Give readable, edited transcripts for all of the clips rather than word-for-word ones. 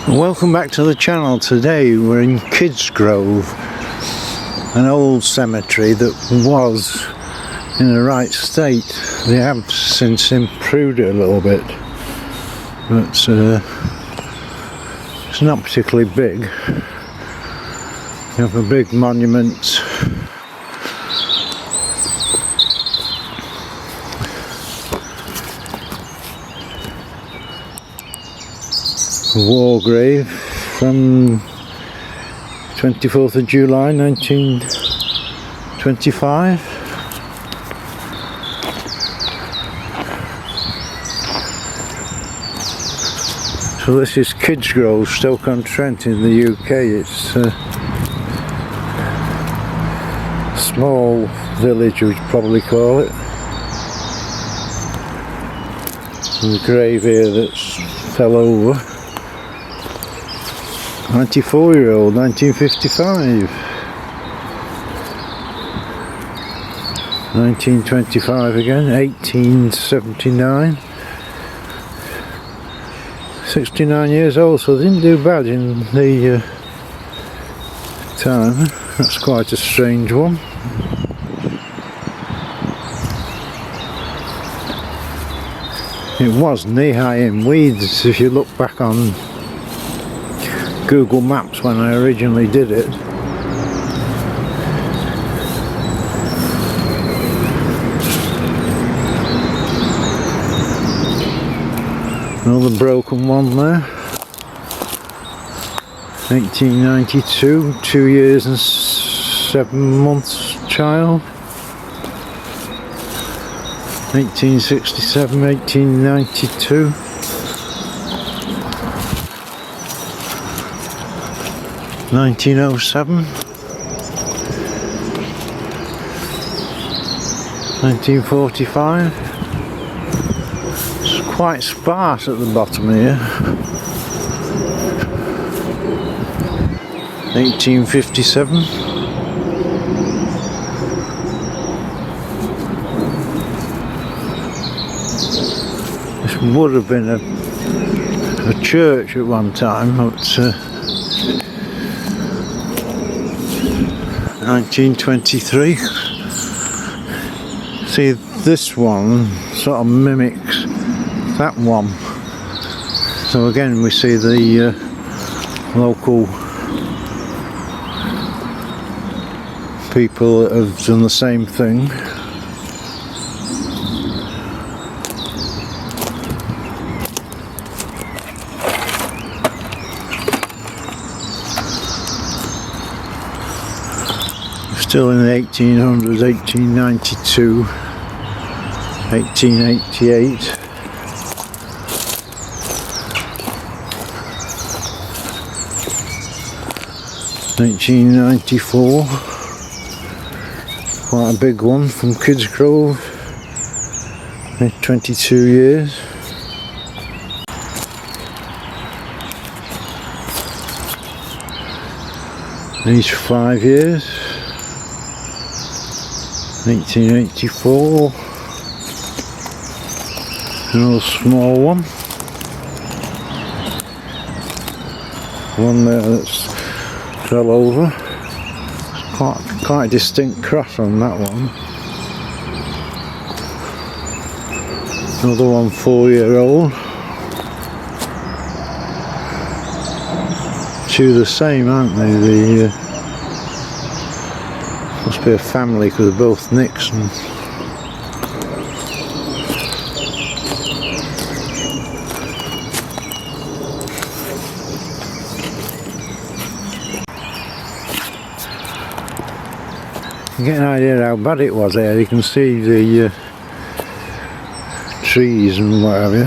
Welcome back to the channel. Today we're in Kidsgrove, an old cemetery that was in the right state. They have since improved it a little bit, but it's not particularly big. You have a big monument, war grave from 24th of July 1925. So this is Kidsgrove Stoke On Trent in the UK. It's a small village, we'd probably call it. There's a grave here that's fell over. 94-year-old, 1955. 1925 again, 1879. 69 years old, so they didn't do bad in the time. That's quite a strange one. It was knee-high in weeds if you look back on Google Maps when I originally did it. Another broken one there. 1892, 2 years and 7 months child. 1867, 1892. 1907, 1945. It's quite sparse at the bottom here. 1857. This would have been a church at one time, but 1923. See, this one sort of mimics that one. So again we see the local people that have done the same thing. Still in the 1800s, 1892, 1888. $1994, quite a big one from Kidsgrove, 22 years. Each 5 years. 1984, another small one. One there that's fell over. It's quite a distinct cross on that one. Another one 4-year-old. Two the same, aren't they? The must be a family because they're both nicks. And you get an idea how bad it was there. You can see the trees and what have you.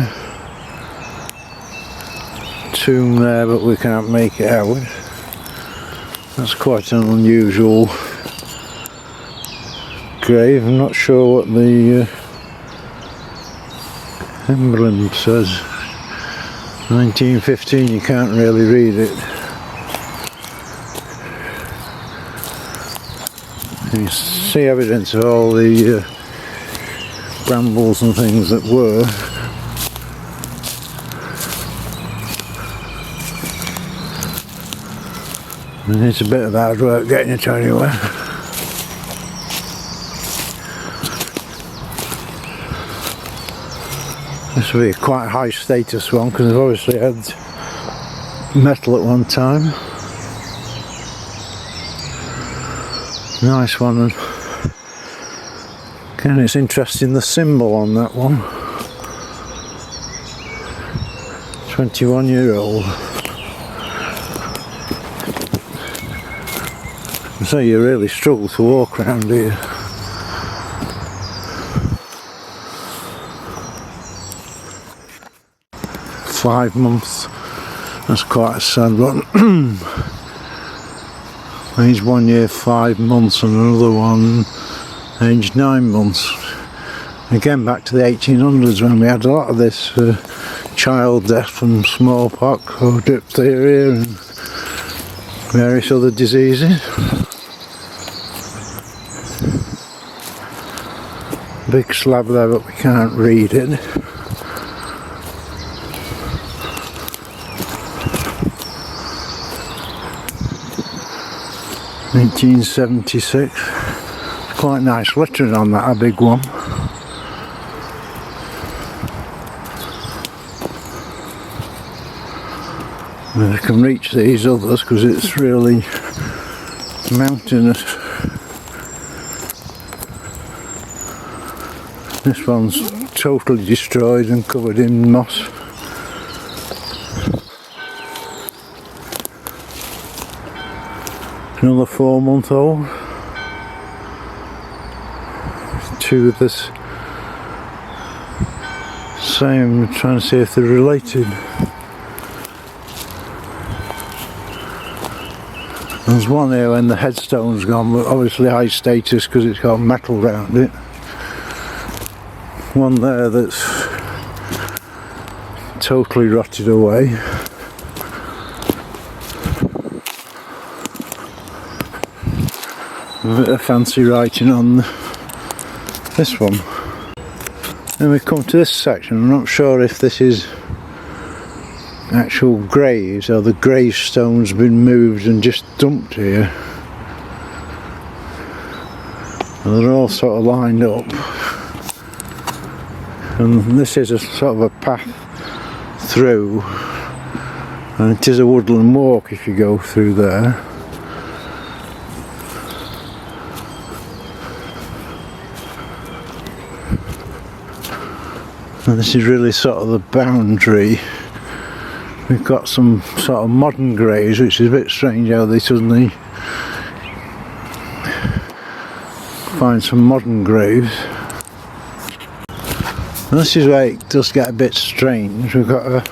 Tomb there, but we can't make it out. That's quite an unusual grave. I'm not sure what the emblem says. 1915, you can't really read it. You see evidence of all the brambles and things that were. And it's a bit of hard work getting it anywhere. This will be a quite high status one because I've obviously had metal at one time. Nice one. And again, it's interesting the symbol on that one. 21-year-old. So you really struggle to walk around here. "5 months. That's quite a sad one. He's 1 year, 5 months, and another one aged 9 months. Again, back to the 1800s when we had a lot of this child death from smallpox or diphtheria and various other diseases. Big slab there, but we can't read it. "1876. Quite nice lettering on that, a big one. And I can reach these others because it's really mountainous. This one's totally destroyed and covered in moss. Another 4-month-old. Two of this same, trying to see if they're related. There's one here when the headstone's gone, but obviously high status because it's got metal round it. One there that's totally rotted away. A bit of fancy writing on this one. Then we come to this section. I'm not sure if this is actual graves or the gravestone's been moved and just dumped here. And they're all sort of lined up. And this is a sort of a path through, and it is a woodland walk if you go through there. And this is really sort of the boundary. We've got some sort of modern graves, which is a bit strange how they suddenly find some modern graves. And this is where it does get a bit strange. We've got a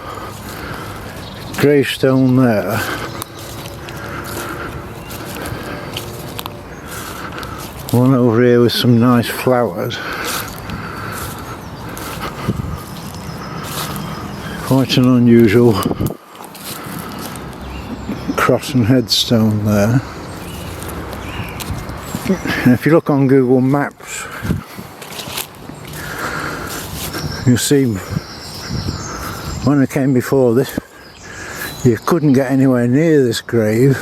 gravestone there. One over here with some nice flowers. Quite an unusual cross and headstone there. And if you look on Google Maps, you'll see when I came before this, you couldn't get anywhere near this grave,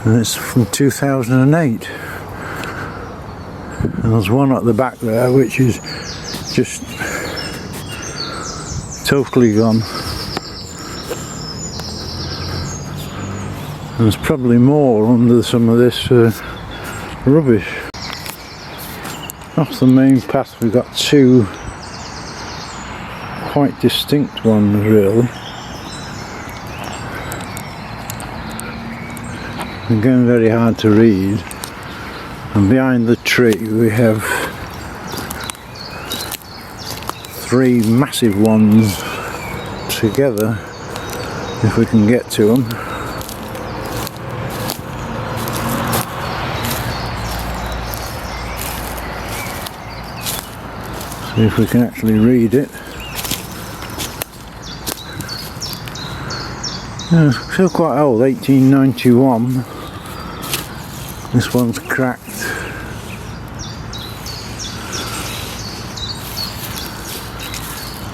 and it's from 2008. And there's one at the back there which is just totally gone. And there's probably more under some of this rubbish. Off the main path we've got two quite distinct ones really. Again, very hard to read. And behind the tree we have three massive ones together, if we can get to them. See if we can actually read it. Yeah, it's still quite old, 1891. This one's cracked.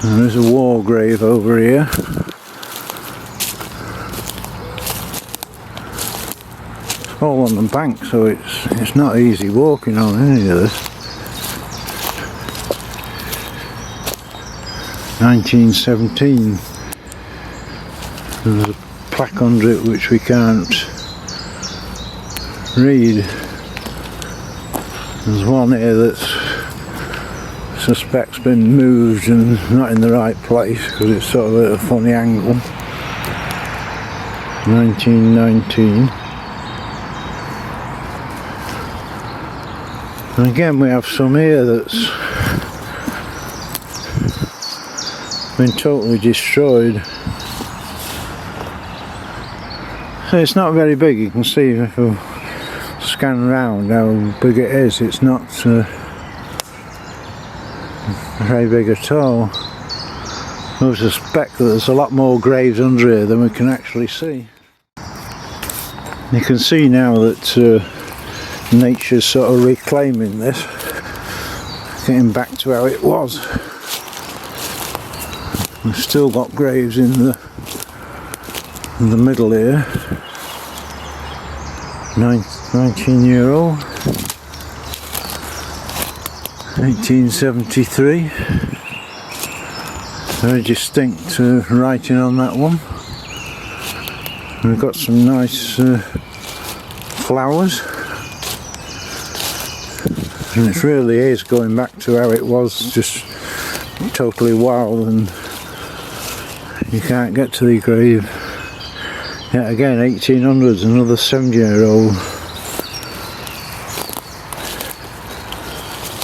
And there's a war grave over here. all on the bank, so it's not easy walking on any of this. 1917. There's a plaque under it which we can't read. There's one here that's suspects been moved and not in the right place because it's sort of at a funny angle. 1919. And again we have some here that's been totally destroyed. So it's not very big. You can see if you scan around how big it is. It's not very big at all. I suspect that there's a lot more graves under here than we can actually see. You can see now that nature's sort of reclaiming this, getting back to how it was. We've still got graves in the middle here. 19-year-old. 1873. Very distinct writing on that one. We've got some nice flowers. And it really is going back to how it was, just totally wild, and you can't get to the grave. Yeah, again, 1800s, another 70-year-old.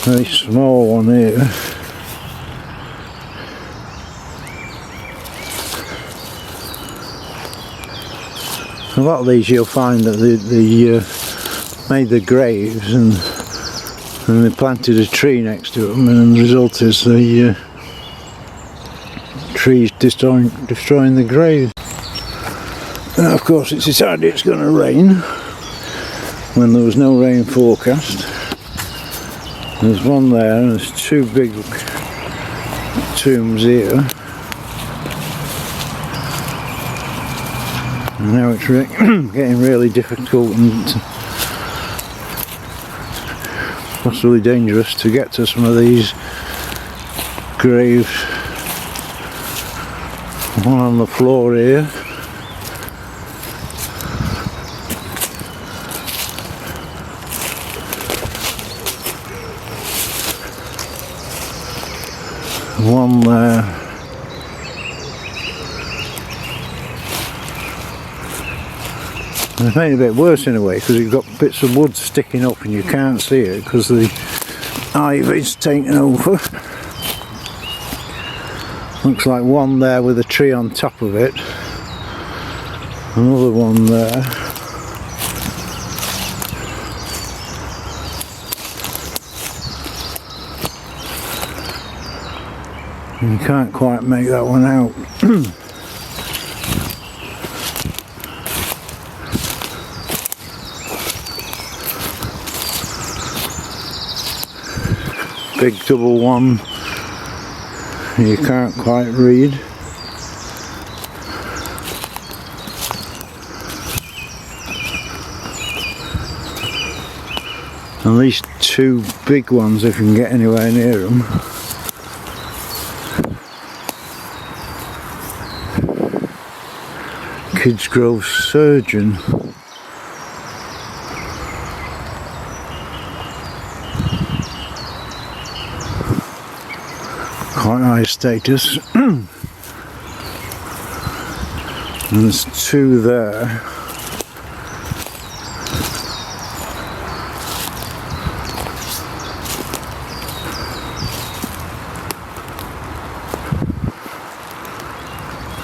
Very small one here. A lot of these you'll find that they made the graves and they planted a tree next to them, and the result is the trees destroying the grave. Now of course it's decided it's going to rain when there was no rain forecast. There's one there and there's two big tombs here. And now it's getting really difficult and possibly dangerous to get to some of these graves. One on the floor here. One there. It's made it a bit worse in a way because you've got bits of wood sticking up and you can't see it because the ivy's taken over. Looks like one there with a tree on top of it. Another one there. You can't quite make that one out. Big double one. You can't quite read. At least two big ones if you can get anywhere near them. Kidsgrove surgeon. Quite high status. And there's two there.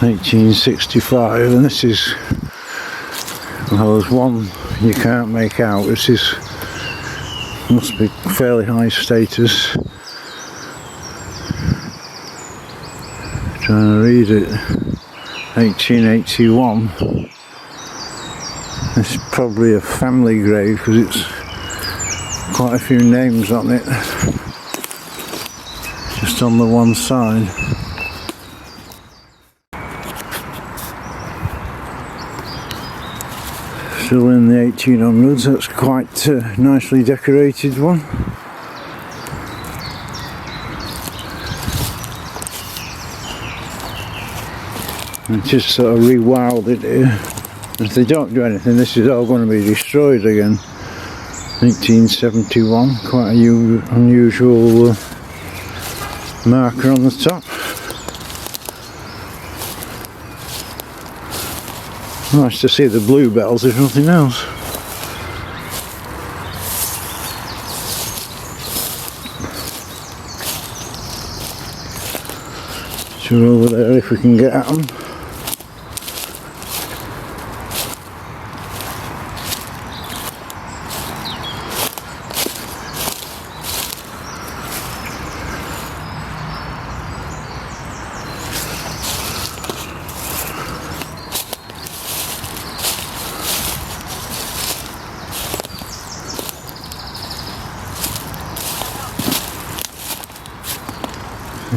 (1865), and this is, well, there's one you can't make out. This is, must be fairly high status. Trying to read it. 1881. This is probably a family grave because it's quite a few names on it, just on the one side. Still in the 1800s, that's quite a nicely decorated one. And just sort of rewilded it here. If they don't do anything, this is all going to be destroyed again. 1871, quite a unusual marker on the top. Nice to see the bluebells if nothing else. So we're over there if we can get at them.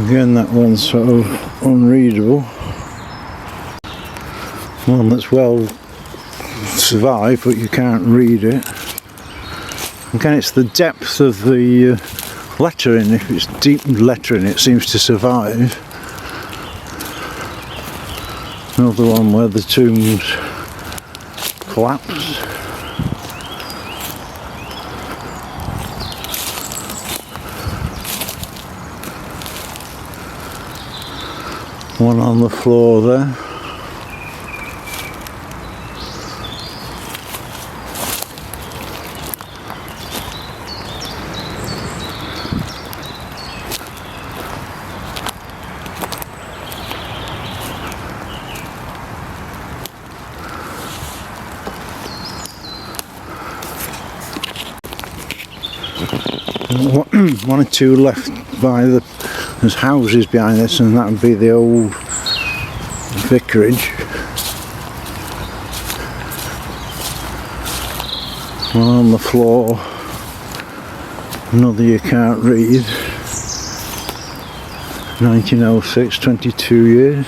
Again, that one's sort of unreadable. One that's well survived, but you can't read it. Again, it's the depth of the lettering. If it's deep lettering, it seems to survive. Another one where the tombs collapse. One on the floor there. One or two left by there's houses behind this, and that would be the old vicarage. One on the floor, another you can't read. 1906, 22 years.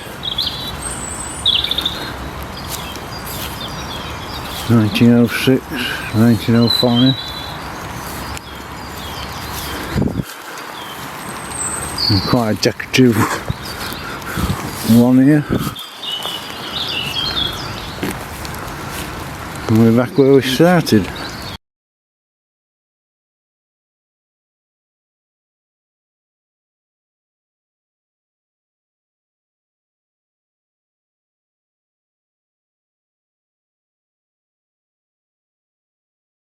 1906, 1905. And quite a decorative one here. And we're back where we started.